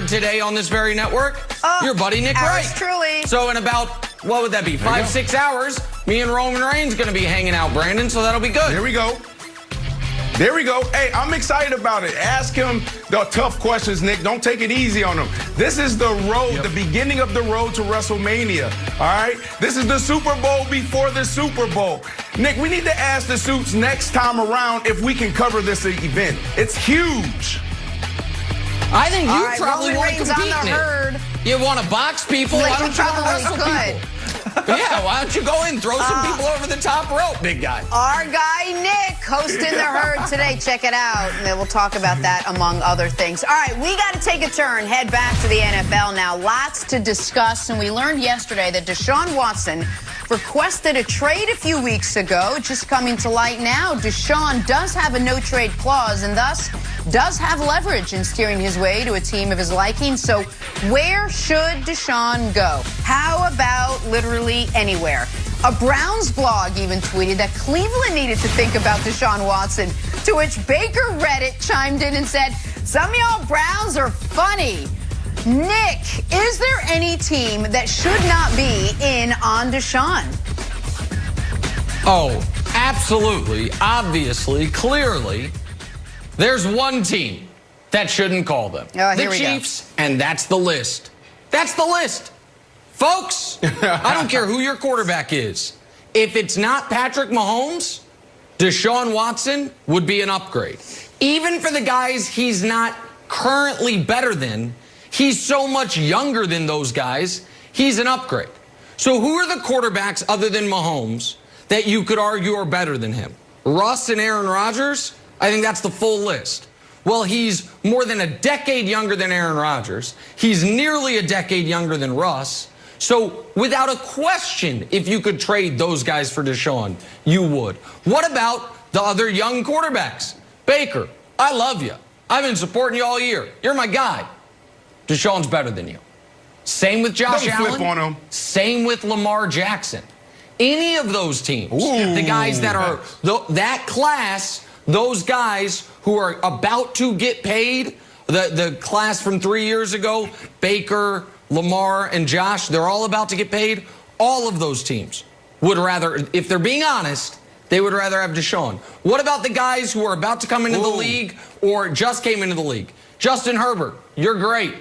heard today on this very network? Your buddy Nick Wright. Truly. So in about, what would that be, 5-6 hours, me and Roman Reigns going to be hanging out, Brandon, so that'll be good. There we go. There we go. Hey, I'm excited about it. Ask him the tough questions, Nick. Don't take it easy on him. This is the road, the beginning of the road to WrestleMania, all right? This is the Super Bowl before the Super Bowl. Nick, we need to ask the suits next time around if we can cover this event. It's huge. I think you probably want to compete on the herd. You want to box people? Why don't you want to wrestle people? Yeah, why don't you go in, throw some people over the top rope, big guy. Our guy Nick hosting the herd today. Check it out, and then we'll talk about that among other things. All right, we got to take a turn, head back to the NFL now. Lots to discuss, and we learned yesterday that Deshaun Watson requested a trade a few weeks ago. Just coming to light now, Deshaun does have a no-trade clause and thus does have leverage in steering his way to a team of his liking. So where should Deshaun go? How about literally anywhere? A Browns blog even tweeted that Cleveland needed to think about Deshaun Watson, to which Baker Reddit chimed in and said, some of y'all Browns are funny. Nick, is there any team that should not be in on Deshaun? Oh, absolutely, obviously, clearly. There's one team that shouldn't call them. The Chiefs, and that's the list. That's the list. Folks, I don't care who your quarterback is. If it's not Patrick Mahomes, Deshaun Watson would be an upgrade. Even for the guys he's not currently better than, he's so much younger than those guys, he's an upgrade. So who are the quarterbacks other than Mahomes that you could argue are better than him? Russ and Aaron Rodgers? I think that's the full list. Well, he's more than a decade younger than Aaron Rodgers. He's nearly a decade younger than Russ. So without a question, if you could trade those guys for Deshaun, you would. What about the other young quarterbacks? Baker, I love you. I've been supporting you all year. You're my guy. Deshaun's better than you. Same with Josh Allen. Flip on him. Same with Lamar Jackson. Any of those teams, the guys that are that class, those guys who are about to get paid, the class from 3 years ago, Baker, Lamar, and Josh, they're all about to get paid. All of those teams would rather, if they're being honest, they would rather have Deshaun. What about the guys who are about to come into the league or just came into the league? Justin Herbert, you're great.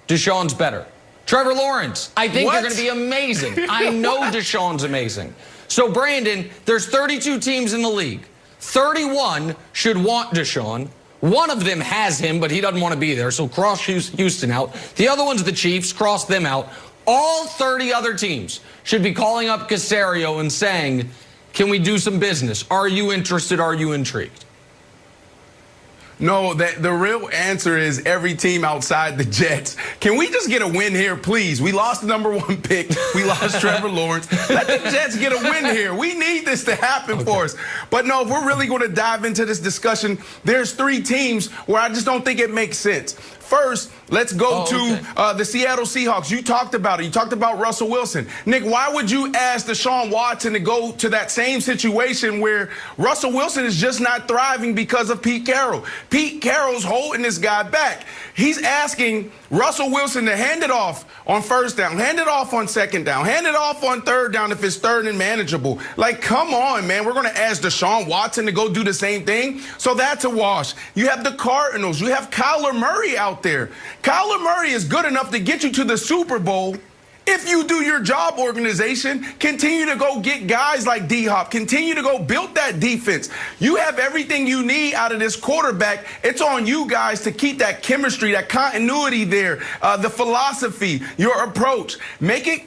Deshaun's better. Trevor Lawrence, I think you're going to be amazing. I know Deshaun's amazing. So, Brandon, there's 32 teams in the league. 31 should want Deshaun. One of them has him, but he doesn't want to be there, so cross Houston out. The other one's the Chiefs, cross them out. All 30 other teams should be calling up Caserio and saying, can we do some business? Are you interested? Are you intrigued? No, the real answer is every team outside the Jets. Can we just get a win here, please? We lost the #1 pick. We lost Trevor Lawrence. Let the Jets get a win here. We need this to happen for us. But no, if we're really going to dive into this discussion, there's 3 teams where I just don't think it makes sense. First, let's go to the Seattle Seahawks. You talked about it. You talked about Russell Wilson. Nick, why would you ask Deshaun Watson to go to that same situation where Russell Wilson is just not thriving because of Pete Carroll? Pete Carroll's holding this guy back. He's asking Russell Wilson to hand it off on first down, hand it off on second down, hand it off on third down if it's third and manageable. Like, come on, man. We're going to ask Deshaun Watson to go do the same thing? So that's a wash. You have the Cardinals. You have Kyler Murray out there. Kyler Murray is good enough to get you to the Super Bowl. If you do your job, organization, continue to go get guys like D-Hop. Continue to go build that defense. You have everything you need out of this quarterback. It's on you guys to keep that chemistry, that continuity there, the philosophy, your approach. Make it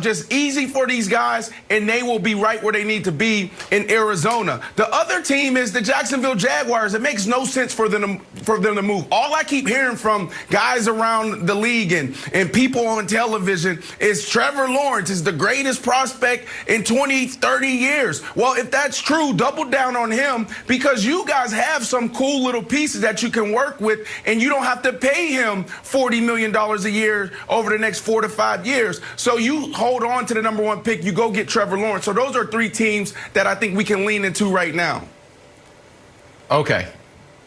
just easy for these guys, and they will be right where they need to be in Arizona. The other team is the Jacksonville Jaguars. It makes no sense for them to move. All I keep hearing from guys around the league and people on television is Trevor Lawrence is the greatest prospect in 20, 30 years. Well, if that's true, double down on him, because you guys have some cool little pieces that you can work with, and you don't have to pay him $40 million a year over the next 4 to 5 years. So you hold on to the #1 pick. You go get Trevor Lawrence. So those are 3 teams that I think we can lean into right now. Okay.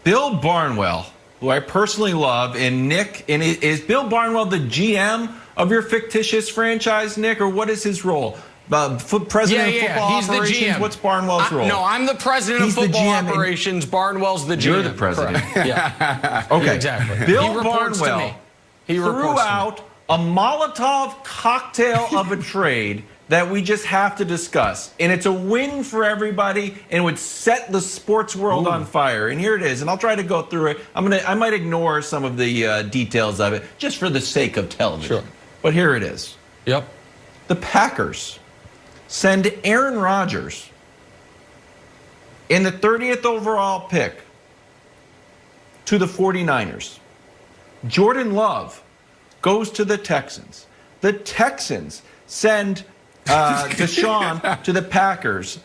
Bill Barnwell who I personally love, and Nick, and is Bill Barnwell the GM of your fictitious franchise, Nick, or what is his role? President of football he's operations? The GM. What's Barnwell's role? No, I'm the president of football operations. Barnwell's the GM. You're the president. Yeah. Okay. Exactly. Bill Barnwell threw out a Molotov cocktail of a trade that we just have to discuss. And it's a win for everybody and would set the sports world on fire. And here it is. And I'll try to go through it. I might ignore some of the details of it just for the sake of television. Sure. But here it is. Yep. The Packers send Aaron Rodgers in the 30th overall pick to the 49ers. Jordan Love goes to the Texans. The Texans send Deshaun to the Packers.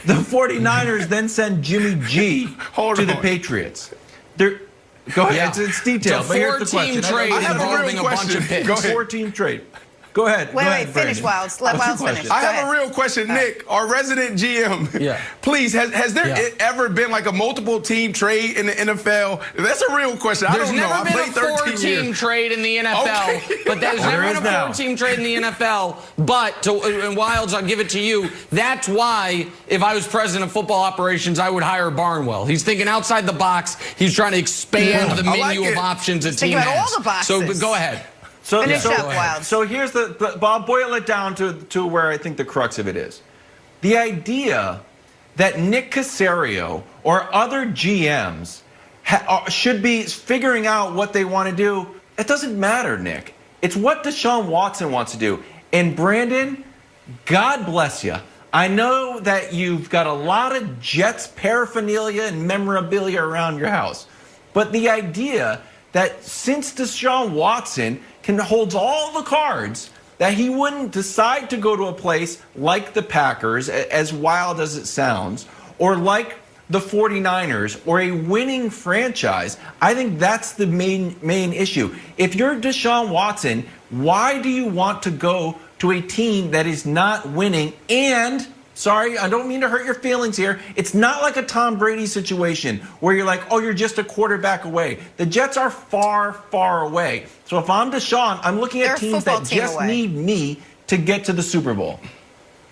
The 49ers then send Jimmy G to the Patriots. Go ahead, it's detailed. It's a 4-team trade involving a bunch of picks. Go ahead. 4-team trade. Go ahead. Wait, finish, Wilds. Let Wilds finish. I have a real question, Nick, our resident GM. Yeah. Please, has there ever been like a multiple team trade in the NFL? That's a real question. I don't know. There's never been a 4-team trade in the NFL, but there's never been a 4-team trade in the NFL. But, and Wilds, I'll give it to you. That's why, if I was president of football operations, I would hire Barnwell. He's thinking outside the box. He's trying to expand the menu of options a team has. All the boxes. So go ahead. Finish up, Wild. So here's I'll boil it down to where I think the crux of it is. The idea that Nick Caserio or other GMs should be figuring out what they want to do, it doesn't matter, Nick. It's what Deshaun Watson wants to do. And Brandon, God bless you. I know that you've got a lot of Jets paraphernalia and memorabilia around your house. But the idea that since Deshaun Watson holds all the cards, that he wouldn't decide to go to a place like the Packers, as wild as it sounds, or like the 49ers, or a winning franchise, I think that's the main issue. If you're Deshaun Watson, why do you want to go to a team that is not winning? And sorry, I don't mean to hurt your feelings here. It's not like a Tom Brady situation where you're like, oh, you're just a quarterback away. The Jets are far, far away. So if I'm Deshaun, I'm looking at teams that just need me to get to the Super Bowl.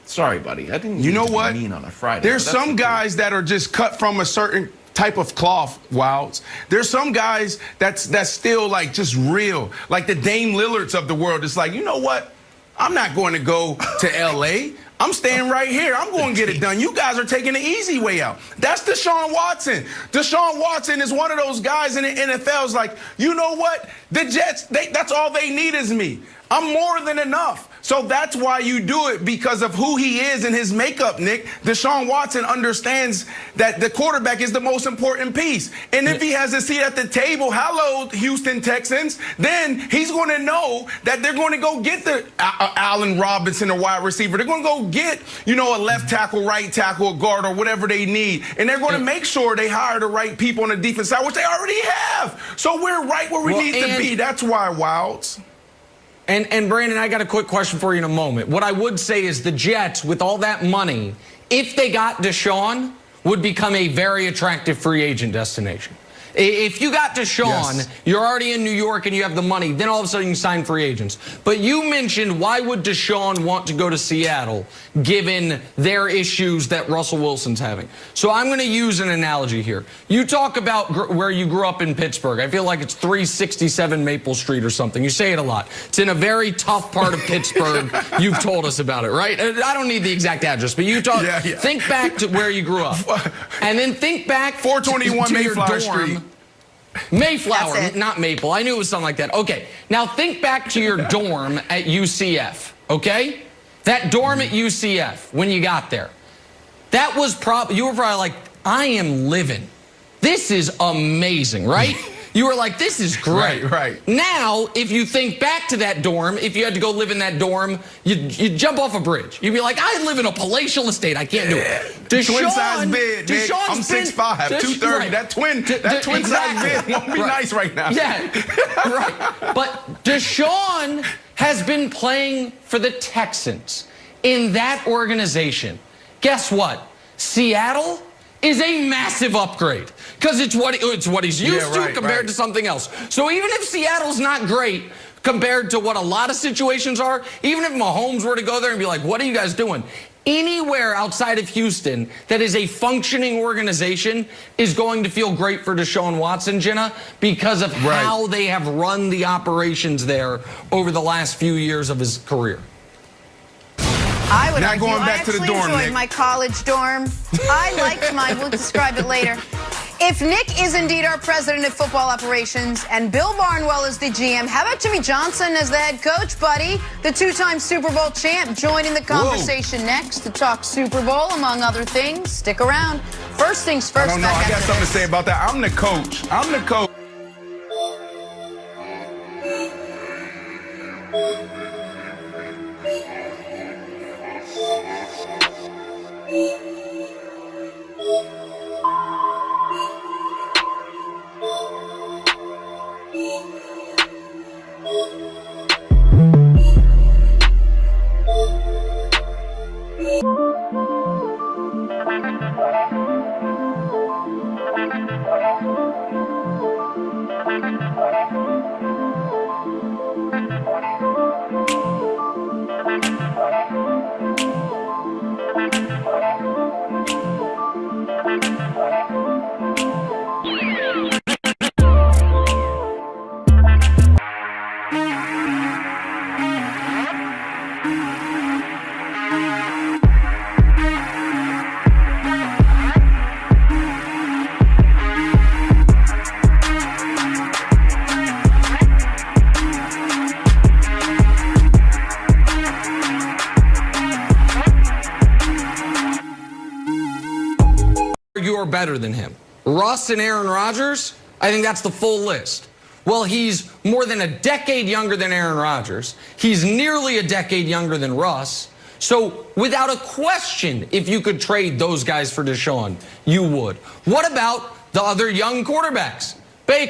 Sorry, buddy. I didn't mean on a Friday. There's some guys that are just cut from a certain type of cloth, Wilds. There's some guys that's still like just real, like the Dame Lillards of the world. It's like, you know what? I'm not going to go to L.A. I'm staying right here. I'm going to get it done. You guys are taking the easy way out. That's Deshaun Watson. Deshaun Watson is one of those guys in the NFL. Is like, you know what? The Jets, that's all they need is me. I'm more than enough. So that's why you do it, because of who he is and his makeup, Nick. Deshaun Watson understands that the quarterback is the most important piece. And if he has a seat at the table, hello, Houston Texans, then he's going to know that they're going to go get the Allen Robinson, a wide receiver. They're going to go get, a left tackle, right tackle, a guard, or whatever they need. And they're going to make sure they hire the right people on the defense side, which they already have. So we're right where we need to be. That's why, Wilds. And Brandon, I got a quick question for you in a moment. What I would say is the Jets, with all that money, if they got Deshaun, would become a very attractive free agent destination. If you got Deshaun, you're already in New York and you have the money, then all of a sudden you sign free agents. But you mentioned, why would Deshaun want to go to Seattle given their issues that Russell Wilson's having? So I'm going to use an analogy here. You talk about where you grew up in Pittsburgh. I feel like it's 367 Maple Street or something. You say it a lot. It's in a very tough part of Pittsburgh. You've told us about it, right? I don't need the exact address, but you talk. Think back to where you grew up. And then think back 421 Mayflower Street. Mayflower, not Maple. I knew it was something like that. Okay, now think back to your dorm at UCF, okay? That dorm at UCF, when you got there, that was you were probably like, I am living. This is amazing, right? You were like, this is great. Right. Now, if you think back to that dorm, if you had to go live in that dorm, you'd jump off a bridge. You'd be like, I live in a palatial estate. I can't do it. Twin-size bed, Nick. I'm 6'5", 230. Right. That twin-size bed won't be nice right now. Yeah, right. But Deshaun has been playing for the Texans in that organization. Guess what? Seattle is a massive upgrade because it's what he's used to compared to something else. So even if Seattle's not great compared to what a lot of situations are, even if Mahomes were to go there and be like, what are you guys doing? Anywhere outside of Houston that is a functioning organization is going to feel great for Deshaun Watson, Jenna, because of how they have run the operations there over the last few years of his career. I would Not argue, going back I to the actually dorm, enjoyed Nick. my college dorm. I liked mine. We'll describe it later. If Nick is indeed our president of football operations and Bill Barnwell is the GM, how about Jimmy Johnson as the head coach, buddy? The two-time Super Bowl champ joining the conversation next to talk Super Bowl, among other things. Stick around. First things first. I don't know. I got something to say about that. I'm the coach. I'm the coach. You're better than him. Russ and Aaron Rodgers, I think that's the full list. Well, he's more than a decade younger than Aaron Rodgers. He's nearly a decade younger than Russ. So without a question, if you could trade those guys for Deshaun, you would. What about the other young quarterbacks? Baker.